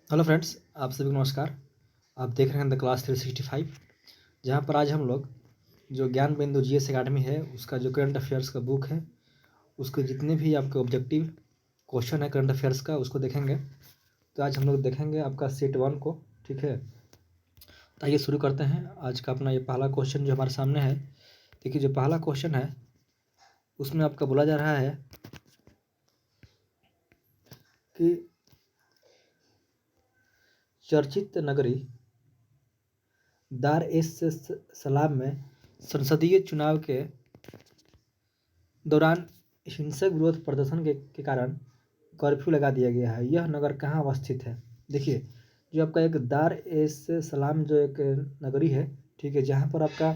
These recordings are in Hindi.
हेलो फ्रेंड्स, आप सभी को नमस्कार। आप देख रहे हैं द क्लास 365, जहां पर आज हम लोग जो ज्ञान बिंदु जीएस एकेडमी है उसका जो करंट अफेयर्स का बुक है, उसके जितने भी आपके ऑब्जेक्टिव क्वेश्चन है करंट अफेयर्स का उसको देखेंगे। तो आज हम लोग देखेंगे आपका सेट 1 को। ठीक है, तो आइए शुरू करते हैं। आज का अपना ये पहला क्वेश्चन जो हमारे सामने है, देखिए जो पहला क्वेश्चन है उसमें आपका बोला जा रहा है कि चर्चित नगरी दार एस सलाम में संसदीय चुनाव के दौरान हिंसक विरोध प्रदर्शन के कारण कर्फ्यू लगा दिया गया है। यह नगर कहाँ अवस्थित है? देखिए, जो आपका एक दार एस सलाम जो एक नगरी है, ठीक है, जहाँ पर आपका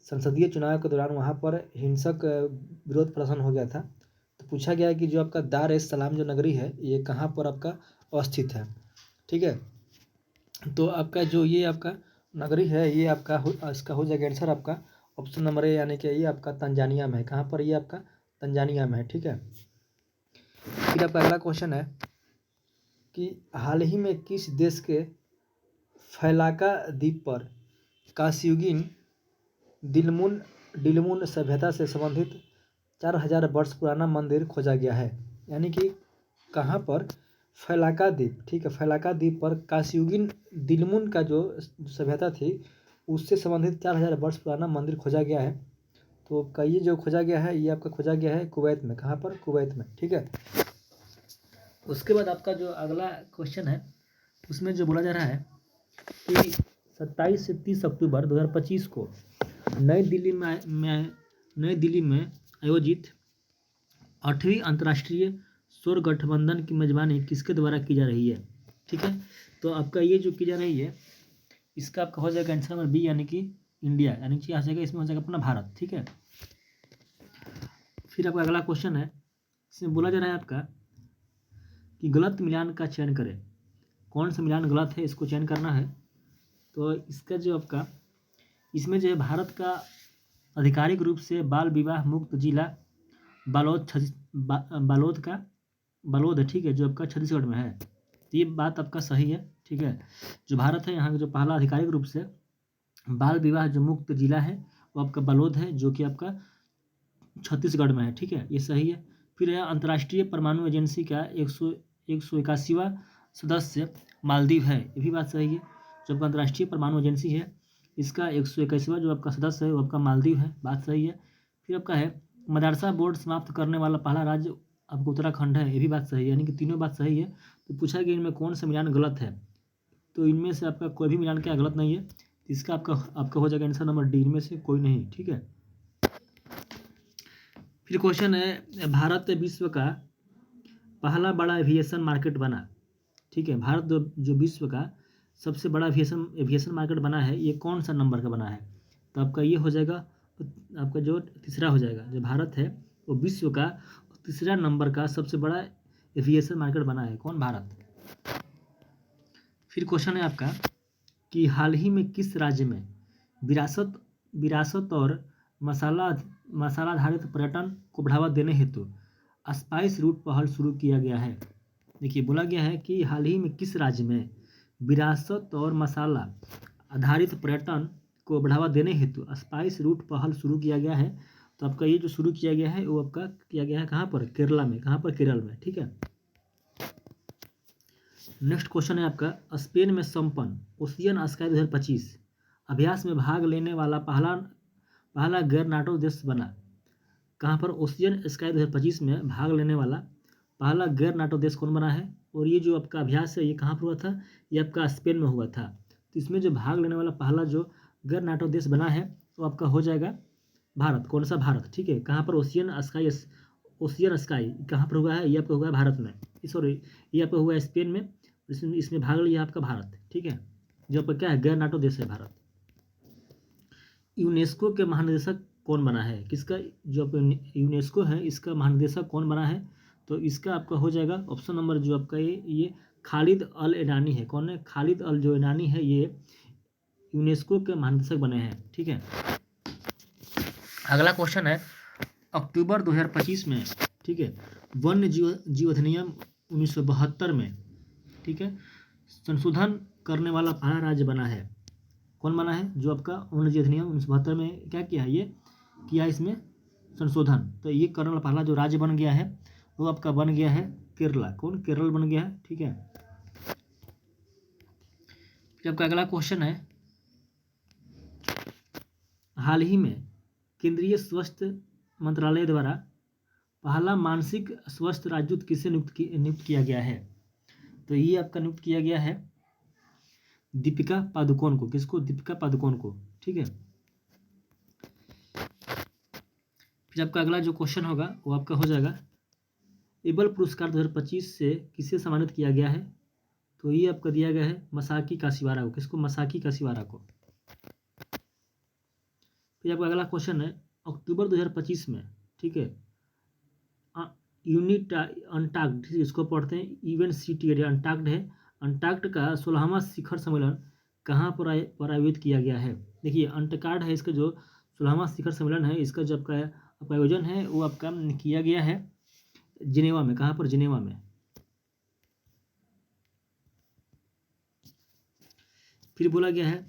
संसदीय चुनाव के दौरान वहाँ पर हिंसक विरोध प्रदर्शन हो गया था। तो पूछा गया है कि जो आपका दार एस सलाम जो नगरी है ये कहाँ पर आपका अवस्थित है। ठीक है, तो आपका जो ये आपका नगरी है ये आपका इसका हो जाएगा आंसर आपका ऑप्शन नंबर ए, यानी कि ये आपका तंजानिया में है। कहाँ पर? ये आपका तंजानिया में है। ठीक है, फिर आपका अगला क्वेश्चन है कि हाल ही में किस देश के फैलाका द्वीप पर कास्युगिन दिलमुन डिलमुन सभ्यता से संबंधित 4000 वर्ष पुराना मंदिर खोजा गया है? यानी कि कहाँ पर? फैलाका द्वीप। ठीक है, फैलाका द्वीप पर कास्युगिन दिलमुन का जो सभ्यता थी उससे संबंधित 4000 वर्ष पुराना मंदिर खोजा गया है। तो का ये जो खोजा गया है ये आपका खोजा गया है कुवैत में। कहाँ पर? कुवैत में। ठीक है, उसके बाद आपका जो अगला क्वेश्चन है उसमें जो बोला जा रहा है कि 27 से 30 अक्टूबर 2025 को नई दिल्ली में आयोजित 8वीं अंतर्राष्ट्रीय सौर गठबंधन की मेजबानी किसके द्वारा की जा रही है? ठीक है, तो आपका ये जो की जा रही है इसका आपका हो जाएगा आंसर नंबर बी, यानी कि इंडिया, यानी कि आ जाएगा इसमें हो जाएगा अपना भारत। ठीक है, फिर आपका अगला क्वेश्चन है, इसमें बोला जा रहा है आपका कि गलत मिलान का चयन करें। कौन सा मिलान गलत है इसको चयन करना है। तो इसका जो आपका इसमें जो है भारत का आधिकारिक रूप से बाल विवाह मुक्त जिला बालोद है। ठीक है, जो आपका छत्तीसगढ़ में है। तो ये बात आपका सही है। ठीक है, जो भारत है यहाँ का जो पहला आधिकारिक रूप से बाल विवाह जो मुक्त जिला है वो आपका बालोद है, जो कि आपका छत्तीसगढ़ में है। ठीक है, ये सही है। फिर है अंतर्राष्ट्रीय परमाणु एजेंसी का 181वां सदस्य मालदीव है। ये भी बात सही है। जो आपका अंतर्राष्ट्रीय परमाणु एजेंसी है इसका 121वां जो आपका सदस्य है वो आपका मालदीव है। बात सही है। फिर आपका है मदरसा बोर्ड समाप्त करने वाला पहला राज्य आपका उत्तराखंड है। ये भी बात सही है, यानी कि तीनों बात सही है। तो पूछा गया इनमें कौन सा मिलान गलत है, तो इनमें से आपका कोई भी मिलान क्या गलत नहीं है। इसका आपका हो जाएगा आंसर नंबर डी, इनमें से कोई नहीं। ठीक है, फिर क्वेश्चन है भारत विश्व का पहला बड़ा एविएशन मार्केट बना। ठीक है, भारत जो विश्व का सबसे बड़ा एविएशन मार्केट बना है ये कौन सा नंबर का बना है? तो आपका ये हो जाएगा आपका जो तीसरा हो जाएगा। जो भारत है वो विश्व का तीसरा नंबर का सबसे बड़ा एविएशन मार्केट बना है। कौन? भारत। फिर क्वेश्चन है आपका कि हाल ही में किस राज्य में विरासत विरासत और मसाला आधारित पर्यटन को बढ़ावा देने हेतु स्पाइस रूट पहल शुरू किया गया है? देखिए, बोला गया है कि हाल ही में किस राज्य में विरासत और मसाला आधारित पर्यटन को बढ़ावा देने हेतु स्पाइस रूट पहल शुरू किया गया है। तो आपका ये जो शुरू किया गया है वो आपका किया गया है कहाँ पर? केरला में। कहाँ पर? केरल में। ठीक है, नेक्स्ट क्वेश्चन है आपका स्पेन में संपन्न ओशियन स्काई 2025 अभ्यास में भाग लेने वाला पहला गैर नाटो देश बना। कहाँ पर? ओशियन स्काई 2025 में भाग लेने वाला पहला गैर नाटो देश कौन बना है? और ये जो आपका अभ्यास है ये कहाँ पर हुआ था? ये आपका स्पेन में हुआ था। तो इसमें जो भाग लेने वाला पहला जो गैर नाटो देश बना है वो आपका हो जाएगा भारत। कौन सा? भारत। ठीक है, कहाँ पर? ओशियन स्काई कहाँ पर हुआ है? ये आपका हुआ है भारत में, सॉरी ये आपका हुआ है स्पेन में। इसमें भाग लिया आपका भारत। ठीक है, जो आपका क्या है? गैर नाटो देश है भारत। यूनेस्को के महानिदेशक कौन बना है? किसका? जो यूनेस्को है इसका महानिदेशक कौन बना है? तो इसका आपका हो जाएगा ऑप्शन नंबर जो आपका ये खालिद अल एनानी है। कौन है? खालिद अल जो एनानी है ये यूनेस्को के महानिदेशक बने हैं। ठीक है, अगला क्वेश्चन है अक्टूबर 2025 में, ठीक है, वन्य जीव अधिनियम 1972 में, ठीक है, संशोधन करने वाला पहला राज्य बना है। कौन बना है? जो आपका 19 अधिनियम 1972 में क्या किया है, ये किया इसमें संशोधन। तो ये करने वाला पहला जो राज्य बन गया है वो आपका बन गया है केरला। कौन? केरल बन गया है। ठीक है, फिर आपका अगला क्वेश्चन है, हाल ही में केंद्रीय स्वास्थ्य मंत्रालय द्वारा पहला मानसिक स्वास्थ्य राजदूत किसे नियुक्त किया गया है? तो ये आपका नियुक्त किया गया है दीपिका पादुकोण को। किसको? दीपिका पादुकोण को। ठीक है, फिर आपका अगला जो क्वेश्चन होगा वो आपका हो जाएगा, एबल पुरस्कार 2025 से किसे सम्मानित किया गया है? तो ये आपका दिया गया है मसाकी काशिवारा को। किसको? मसाकी काशिवारा को। फिर आपका अगला क्वेश्चन है, अक्टूबर 2025 में, ठीक है, यूनिट अंटाक्ड, इसको पढ़ते हैं UNCTAD, अंटाक्ड है। अंटाक्ड का 16वां शिखर सम्मेलन कहाँ पर आयोजित किया गया है? देखिए, अंटाक्ड है, इसका जो 16वां शिखर सम्मेलन है, इसका जो आपका आयोजन है वो आपका किया गया है जिनेवा में। कहाँ पर? जिनेवा में। फिर बोला गया है,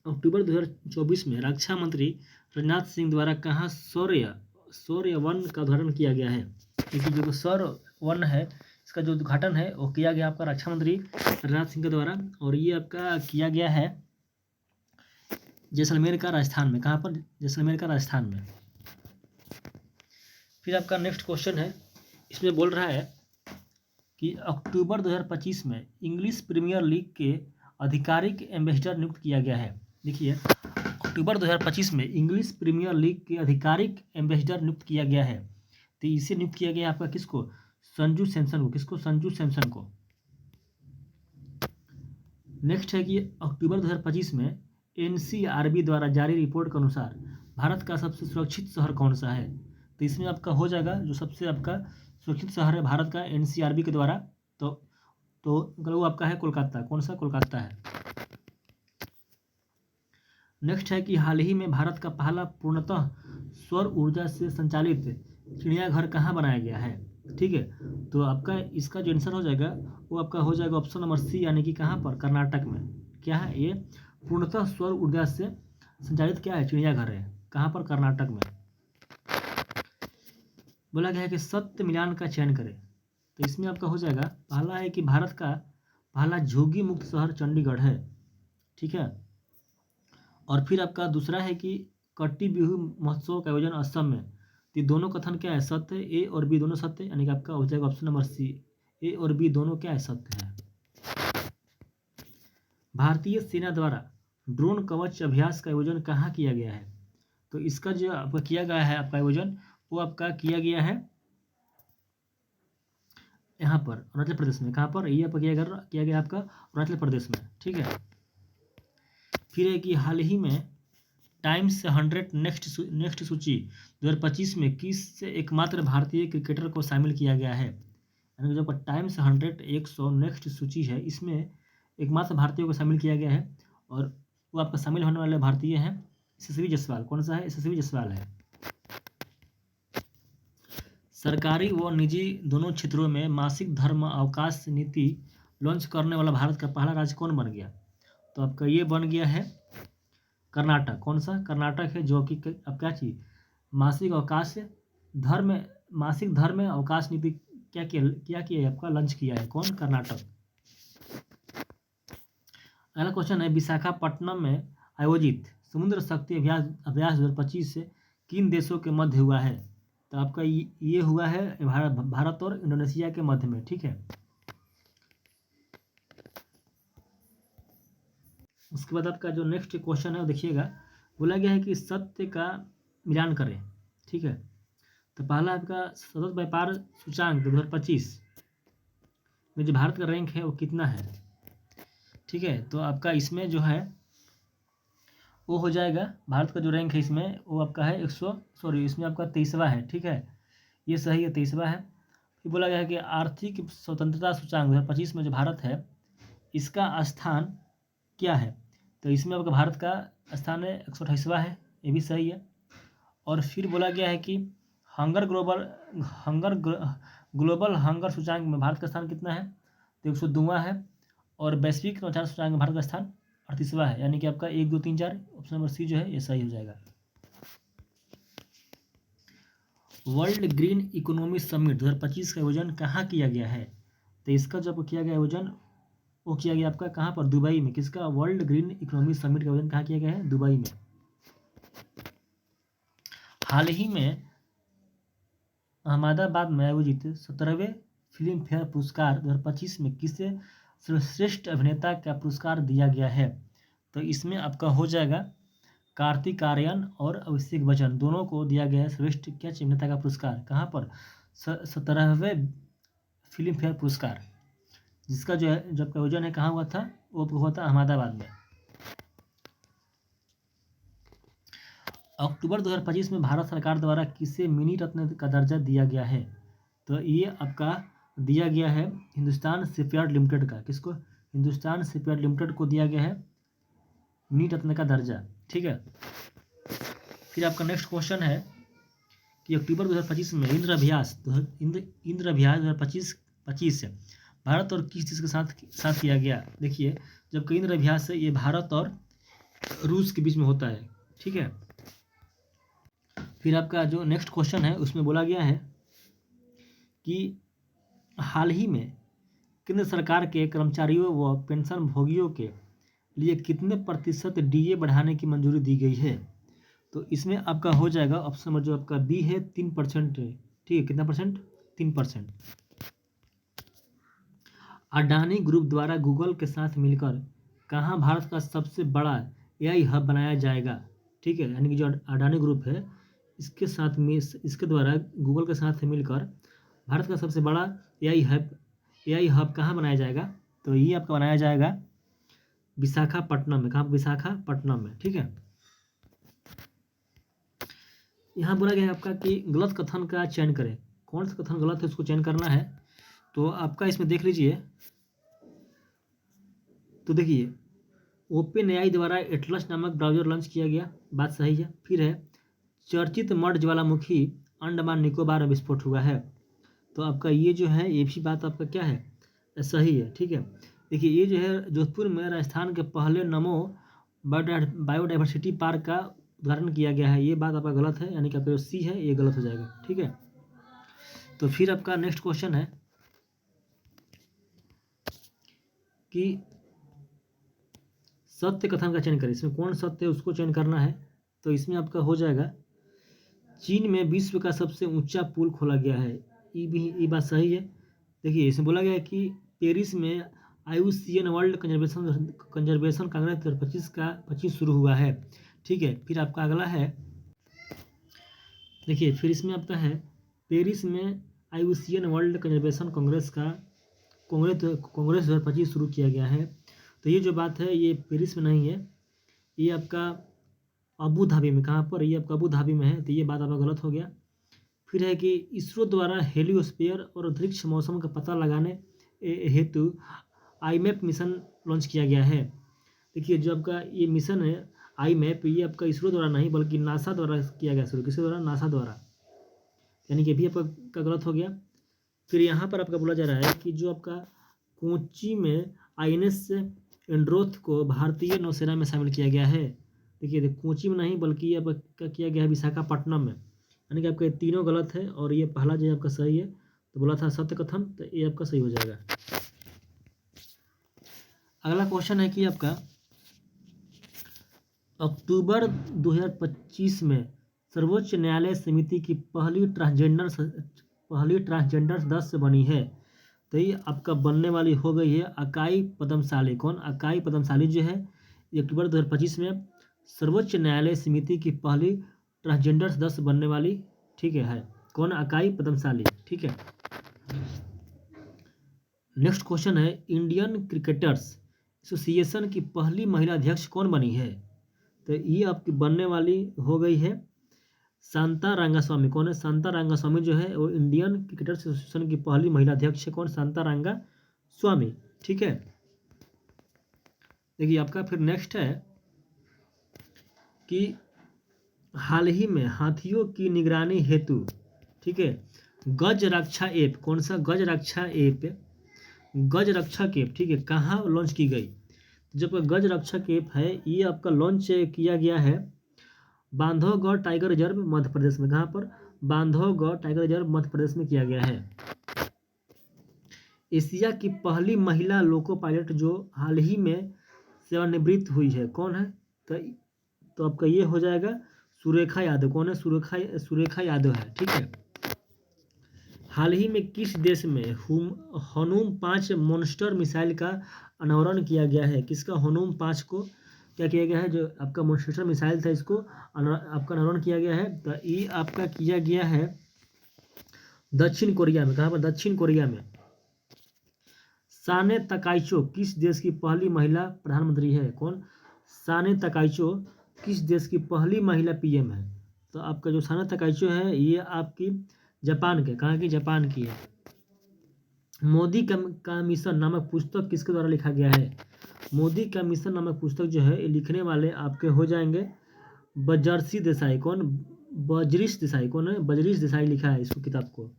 अक्टूबर 2024 में रक्षा मंत्री राजनाथ सिंह द्वारा कहाँ शौर्य वन का उद्घाटन किया गया है? क्योंकि जो शौर्य वन है इसका जो उद्घाटन है वो किया गया आपका रक्षा मंत्री राजनाथ सिंह के द्वारा, और ये आपका किया गया है जैसलमेर का राजस्थान में। कहाँ पर? जैसलमेर का राजस्थान में। फिर आपका नेक्स्ट क्वेश्चन है, इसमें बोल रहा है कि अक्टूबर 2025 में इंग्लिश प्रीमियर लीग के आधिकारिक एम्बेसडर नियुक्त किया गया है। देखिए, अक्टूबर 2025 में इंग्लिश प्रीमियर लीग के आधिकारिक एम्बेसडर नियुक्त किया गया है। तो इसे नियुक्त किया गया आपका किसको? संजू सैमसन को। किसको? संजू सैमसन को। नेक्स्ट है कि अक्टूबर 2025 में NCRB द्वारा जारी रिपोर्ट के अनुसार भारत का सबसे सुरक्षित शहर कौन सा है? तो इसमें आपका हो जाएगा जो सबसे आपका सुरक्षित शहर है भारत का NCRB के द्वारा, तो वो आपका है कोलकाता। कौन सा? कोलकाता है। नेक्स्ट है कि हाल ही में भारत का पहला पूर्णतः सौर ऊर्जा से संचालित चिड़ियाघर कहाँ बनाया गया है? ठीक है, तो आपका इसका जो आंसर हो जाएगा वो आपका हो जाएगा ऑप्शन नंबर C, यानी कि कहाँ पर? कर्नाटक में। क्या है ये? पूर्णतः सौर ऊर्जा से संचालित क्या है? चिड़ियाघर है। कहाँ पर? कर्नाटक में। बोला गया है कि सत्य मिलान का चयन करें। तो इसमें आपका हो जाएगा, पहला है कि भारत का पहला झोगी मुक्त शहर चंडीगढ़ है। ठीक है, और फिर आपका दूसरा है कि कट्टी बिहू महोत्सव का आयोजन असम में। तो ये दोनों कथन क्या है? सत्य है। A और B दोनों सत्य है, यानी कि आपका हो जाएगा ऑप्शन नंबर C, A और B दोनों क्या है? सत्य है। भारतीय सेना द्वारा ड्रोन कवच अभ्यास का आयोजन कहाँ किया गया है? तो इसका जो आपका किया गया है आपका आयोजन वो आपका किया गया है यहाँ पर अरुणाचल प्रदेश में। कहाँ पर? ये आपका किया गया आपका अरुणाचल प्रदेश में। ठीक है, फिर है कि हाल ही में टाइम्स 100 नेक्स्ट सूची 2025 में किस एकमात्र भारतीय क्रिकेटर को शामिल किया गया है? यानी जो टाइम्स 100 नेक्स्ट सूची है इसमें एकमात्र भारतीयों को शामिल किया गया है, और वो आपका शामिल होने वाले भारतीय हैं यशस्वी जायसवाल। कौन सा है? यशस्वी जायसवाल है। सरकारी व निजी दोनों क्षेत्रों में मासिक धर्म अवकाश नीति लॉन्च करने वाला भारत का पहला राज्य कौन बन गया? तो आपका ये बन गया है कर्नाटक। कौन सा? कर्नाटक है, जो कि अब क्या चीज मासिक धर्म अवकाश नीति क्या किया है आपका? लॉन्च किया है। कौन? कर्नाटक। अगला क्वेश्चन है, विशाखापट्टनम में आयोजित समुद्र शक्ति अभ्यास 2025 से किन देशों के मध्य हुआ है? तो आपका ये हुआ है भारत और इंडोनेशिया के मध्य में। ठीक है, उसके बाद आपका जो नेक्स्ट क्वेश्चन है वो देखिएगा, बोला गया है कि सत्य का मिलान करें। ठीक है, तो पहला आपका सतत व्यापार सूचांक 2025 में जो भारत का रैंक है वो कितना है? ठीक है, तो आपका इसमें जो है वो हो जाएगा, भारत का जो रैंक है इसमें वो आपका है इसमें आपका 23वां है। ठीक है, ये सही है, 23वां है। फिर बोला गया है कि आर्थिक स्वतंत्रता सूचांक 2025 में जो भारत है इसका स्थान क्या है? तो इसमें आपका भारत का स्थान है 128वां है, ये भी सही है। और फिर बोला गया है कि ग्लोबल हंगर सूचांक में भारत का स्थान कितना है? तो 102वां है। और वैश्विक नवाचार सूचकांक में भारत का स्थान 38वां है, यानी कि आपका 1 2 3 4 ऑप्शन नंबर सी जो है ये सही हो जाएगा। वर्ल्ड ग्रीन इकोनॉमी समिट 2025 का आयोजन कहाँ किया गया है? तो इसका जो किया गया आयोजन वो किया गया आपका कहाँ पर? दुबई में। किसका? वर्ल्ड ग्रीन इकोनॉमी समिट का आयोजन कहाँ किया गया है? दुबई में। हाल ही में अहमदाबाद में आयोजित 17वें फिल्म फेयर पुरस्कार 2025 में किसे सर्वश्रेष्ठ अभिनेता का पुरस्कार दिया गया है? तो इसमें आपका हो जाएगा कार्तिक आर्यन और अभिषेक बच्चन, दोनों को दिया गया है श्रेष्ठ क्या अभिनेता का पुरस्कार। कहाँ पर? 17वें फिल्म फेयर पुरस्कार, जिसका जो है जब आयोजन है कहाँ हुआ था? वो हुआ था अहमदाबाद में। अक्टूबर 2025 में भारत सरकार द्वारा किसे मिनी रत्न का दर्जा दिया गया है? तो ये आपका दिया गया है हिंदुस्तान शिपयार्ड लिमिटेड का। किसको? हिंदुस्तान शिपयार्ड लिमिटेड को दिया गया है मिनी रत्न का दर्जा। ठीक है। फिर आपका नेक्स्ट क्वेश्चन है कि अक्टूबर 2025 में इंद्र अभ्यास 2025 भारत और किस देश के साथ किया गया? देखिए, जब कई इंद्र अभ्यास है ये भारत और रूस के बीच में होता है। ठीक है। फिर आपका जो नेक्स्ट क्वेश्चन है उसमें बोला गया है कि हाल ही में केंद्र सरकार के कर्मचारियों व पेंशन भोगियों के लिए कितने प्रतिशत डीए बढ़ाने की मंजूरी दी गई है? तो इसमें आपका हो जाएगा ऑप्शन नंबर जो आपका बी है 3%। ठीक है, कितना परसेंट? 3%। अडानी ग्रुप द्वारा गूगल के साथ मिलकर कहाँ भारत का सबसे बड़ा एआई हब बनाया जाएगा? ठीक है, यानी कि जो अडानी ग्रुप है इसके द्वारा गूगल के साथ मिलकर भारत का सबसे बड़ा एआई हब कहाँ बनाया जाएगा? तो ये आपका बनाया जाएगा विशाखापट्टनम में। कहाँ? विशाखापट्टनम में। ठीक है। यहाँ बोला गया है आपका कि गलत कथन का चयन करें। कौन सा कथन गलत है उसको चयन करना है। तो आपका इसमें देख लीजिए, तो देखिए ओपन एआई द्वारा एटलस नामक ब्राउजर लॉन्च किया गया, बात सही है। फिर है चर्चित मड ज्वालामुखी अंडमान निकोबार में विस्फोट हुआ है। तो आपका ये जो है ये भी बात आपका क्या है? सही है। ठीक है। देखिए ये जो है जोधपुर में राजस्थान के पहले नमो बायोडाइवर्सिटी पार्क का उद्घाटन किया गया है, ये बात आपका गलत है, यानी कि आपका जो सी है ये गलत हो जाएगा। ठीक है। तो फिर आपका नेक्स्ट क्वेश्चन है कि सत्य कथन का चयन करें। इसमें कौन सत्य है उसको चयन करना है। तो इसमें आपका हो जाएगा चीन में विश्व का सबसे ऊंचा पुल खोला गया है, ये बात सही है। देखिए इसमें बोला गया है कि पेरिस में IUCN वर्ल्ड कंजर्वेशन कांग्रेस 2025 शुरू हुआ है। ठीक है। फिर आपका अगला है, देखिए फिर इसमें आपका है पेरिस में IUCN वर्ल्ड कंजर्वेशन कांग्रेस 2025 शुरू किया गया है। तो ये जो बात है ये पेरिस में नहीं है, ये आपका अबू धाबी में। कहाँ पर? ये आपका अबू धाबी में है। तो ये बात आपका गलत हो गया। फिर है कि इसरो द्वारा हेलियोस्फीयर और अंतरिक्ष मौसम का पता लगाने हेतु IMAP मिशन लॉन्च किया गया है। देखिए जो आपका ये मिशन है IMAP, ये आपका इसरो द्वारा नहीं बल्कि नासा द्वारा किया गया शुरू। किसके द्वारा? नासा द्वारा, यानी कि भी आपका गलत हो गया। फिर यहाँ पर आपका बोला जा रहा है कि जो आपका कोच्चि में INS एंड्रोथ को भारतीय नौसेना में शामिल किया गया है। देखिए कोच्चि में नहीं बल्कि ये आपका किया गया है विशाखापट्टनम में, यानी कि आपका तीनों गलत है और ये पहला जो है आपका सही है। तो बोला था सत्य कथन, तो ये आपका सही हो जाएगा। अगला क्वेश्चन है कि आपका अक्टूबर 2025 में सर्वोच्च न्यायालय समिति की पहली ट्रांसजेंडर सदस्य बनी है। तो ये आपका बनने वाली हो गई है अकाई पद्मशाली। कौन? अकाई पद्मशाली जो है ये अक्टूबर 2025 में सर्वोच्च न्यायालय समिति की पहली ट्रांसजेंडर सदस्य बनने वाली। ठीक है कौन? अकाई पद्मशाली। ठीक है। नेक्स्ट क्वेश्चन है इंडियन क्रिकेटर्स एसोसिएशन की पहली महिला अध्यक्ष कौन बनी है? तो ये आपकी बनने वाली हो गई है शांता रांगास्वामी। कौन है? शांता रांगास्वामी जो है वो इंडियन क्रिकेटर्स एसोसिएशन की पहली महिला अध्यक्ष है। कौन? शांता रांगास्वामी। ठीक है। देखिए आपका फिर नेक्स्ट है कि हाल ही में हाथियों की निगरानी हेतु, ठीक है, गज रक्षा ऐप, कौन सा गज रक्षा ऐप गज रक्षा केप, ठीक है, कहाँ लॉन्च की गई? जब गज रक्षा केप है ये आपका लॉन्च किया गया है बांधवगढ़ टाइगर रिजर्व मध्य प्रदेश में। कहाँ पर? बांधवगढ़ टाइगर रिजर्व मध्य प्रदेश में किया गया है। एशिया की पहली महिला लोको पायलट जो हाल ही में सेवानिवृत्त हुई है, कौन है? तो आपका ये हो जाएगा सुरेखा यादव। कौन है? सुरेखा यादव है, ठीक है। हाल ही में किस देश में हनुम 5 मॉन्स्टर मिसाइल का अनावरण किया गया है? किसका? हनुम 5 को क्या किया गया है? जो आपका मॉन्स्टर मिसाइल था इसको आपका अनावरण किया गया है। तो ये आपका किया गया है दक्षिण कोरिया में। कहाँ पर? दक्षिण कोरिया में। साने तकाइचो किस देश की पहली महिला प्रधानमंत्री है? कौन? साने तकाइचो किस देश की पहली महिला पीएम है? तो आपका जो साने तकाइचो है ये आपकी जापान के, कहाँ की? जापान की है। मोदी का मिशन नामक पुस्तक किसके द्वारा लिखा गया है? मोदी का मिशन नामक पुस्तक जो है ये लिखने वाले आपके हो जाएंगे बजरसी देसाई। कौन? बजरीश देसाई। कौन है? बजरीश देसाई लिखा है इसको, किताब को।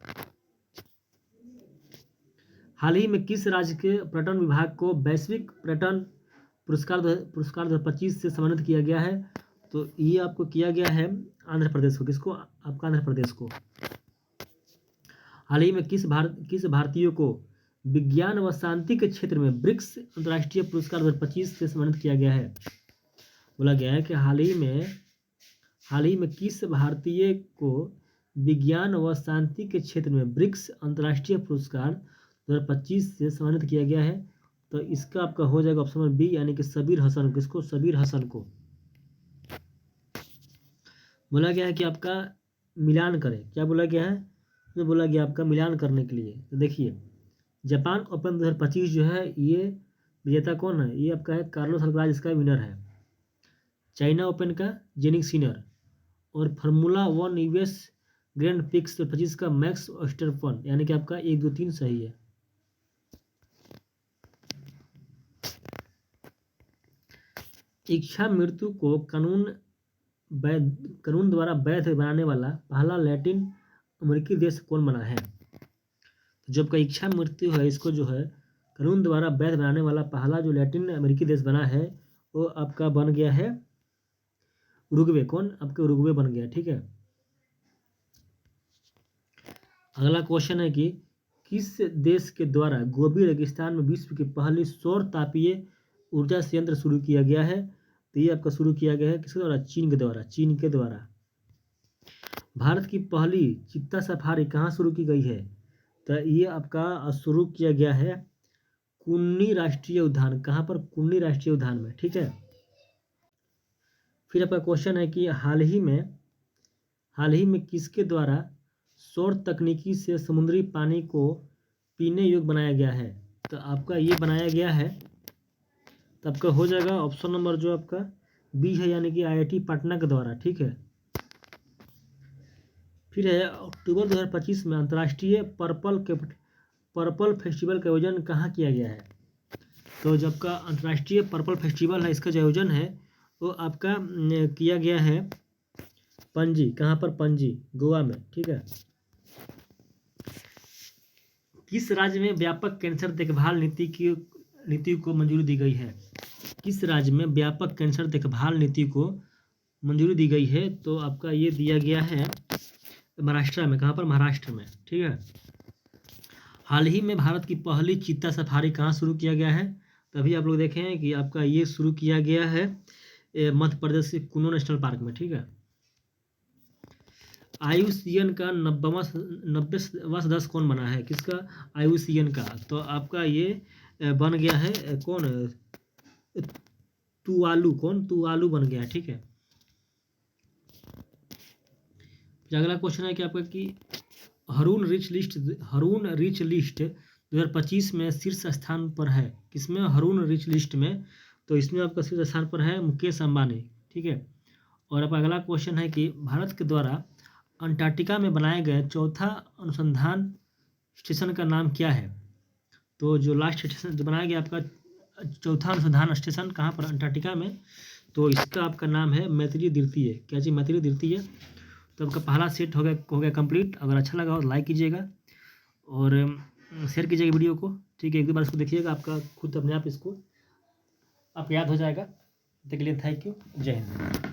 हाल ही में किस राज्य के पर्यटन विभाग को वैश्विक पर्यटन पुरस्कार 2025 से सम्मानित किया गया है? तो ये आपको किया गया है आंध्र प्रदेश को। किसको? आपका आंध्र प्रदेश को। हाल ही में किस भारतीय को विज्ञान व शांति के क्षेत्र में ब्रिक्स अंतर्राष्ट्रीय पुरस्कार 2025 से सम्मानित किया गया है? बोला गया है कि हाल ही में किस भारतीय को विज्ञान व शांति के क्षेत्र में ब्रिक्स अंतर्राष्ट्रीय पुरस्कार 2025 से सम्मानित किया गया है? तो इसका आपका हो जाएगा ऑप्शन नंबर बी, यानी कि सबीर हसन। किसको? सबीर हसन को। बोला गया है कि आपका मिलान करें। क्या बोला गया है? तो बोला गया आपका मिलान करने के लिए। तो देखिए जापान ओपन 2025 जो है ये विजेता कौन है? ये आपका है कार्लोस अल्काराज, इसका विनर है। चाइना ओपन का जेनिक सिनर, और फार्मूला 1 यूएस ग्रैंड प्रिक्स 2025 का मैक्स वर्स्टैपेन, यानी कि आपका 1 2 3 सही है। इच्छा मृत्यु को कानून द्वारा वैध बनाने वाला पहला लैटिन अमेरिकी देश कौन बना है? तो जब का इच्छा मृत्यु है इसको जो है कानून द्वारा वैध बनाने वाला पहला जो लैटिन अमेरिकी देश बना है वो आपका बन गया है उरुग्वे। कौन? आपके उरुग्वे बन गया, ठीक है। अगला क्वेश्चन है कि किस देश के द्वारा गोबी रेगिस्तान में विश्व की पहली सौर तापीय ऊर्जा संयंत्र शुरू किया गया है? तो ये आपका शुरू किया गया है किसके द्वारा? चीन के द्वारा। चीन के द्वारा। भारत की पहली चित्ता सफारी कहाँ शुरू की गई है? तो ये आपका शुरू किया गया है कुन्नी राष्ट्रीय उद्यान। कहाँ पर? कुन्नी राष्ट्रीय उद्यान में, ठीक है। फिर आपका क्वेश्चन है कि हाल ही में किसके द्वारा सौर तकनीकी से समुद्री पानी को पीने योग्य बनाया गया है? तो आपका ये बनाया गया है, तो आपका हो जाएगा ऑप्शन नंबर जो आपका बी है, यानी कि आईआईटी पटना के द्वारा, ठीक है। फिर है अक्टूबर 2025 में अंतर्राष्ट्रीय पर्पल फेस्टिवल का आयोजन कहाँ किया गया है? तो जब का अंतर्राष्ट्रीय पर्पल फेस्टिवल है इसका जो आयोजन है वो आपका किया गया है पणजी। कहाँ पर? पणजी, गोवा में, ठीक है। किस राज्य में व्यापक कैंसर देखभाल नीति को मंजूरी दी गई है? किस राज्य में व्यापक कैंसर देखभाल नीति को मंजूरी दी गई है? तो आपका ये दिया गया है महाराष्ट्र में। कहाँ पर? महाराष्ट्र में, ठीक है। हाल ही में भारत की पहली चीता सफारी कहाँ शुरू किया गया है? तभी आप लोग देखें कि आपका ये शुरू किया गया है मध्य प्रदेश के कुनो नेशनल पार्क में, ठीक है। IUCN का 90वां सदस्य कौन बना है? किसका? IUCN का। तो आपका ये बन गया है कौन? तुवालू। कौन? तुवालू बन गया, ठीक है। अगला क्वेश्चन है कि आपका कि हरून रिच लिस्ट 2025 में शीर्ष स्थान पर है। किसमें? हरून रिच लिस्ट में। तो इसमें आपका शीर्ष स्थान पर है मुकेश अंबानी, ठीक है। और आपका अगला क्वेश्चन है कि भारत के द्वारा अंटार्कटिका में बनाए गए चौथा अनुसंधान स्टेशन का नाम क्या है? तो जो लास्ट स्टेशन जो बनाया गया आपका चौथा अनुसंधान स्टेशन कहाँ पर? अंटार्कटिका में। तो इसका आपका नाम है मैत्री द्वितीय। क्या चीज़? मैत्री द्वितीय। तो आपका पहला सेट हो गया कंप्लीट। अगर अच्छा लगा हो तो लाइक कीजिएगा, और शेयर कीजिएगा वीडियो को, ठीक है। एक दो बार इसको देखिएगा, आपका खुद अपने आप इसको आप याद हो जाएगा। तब तक के लिए थैंक यू, जय हिंद।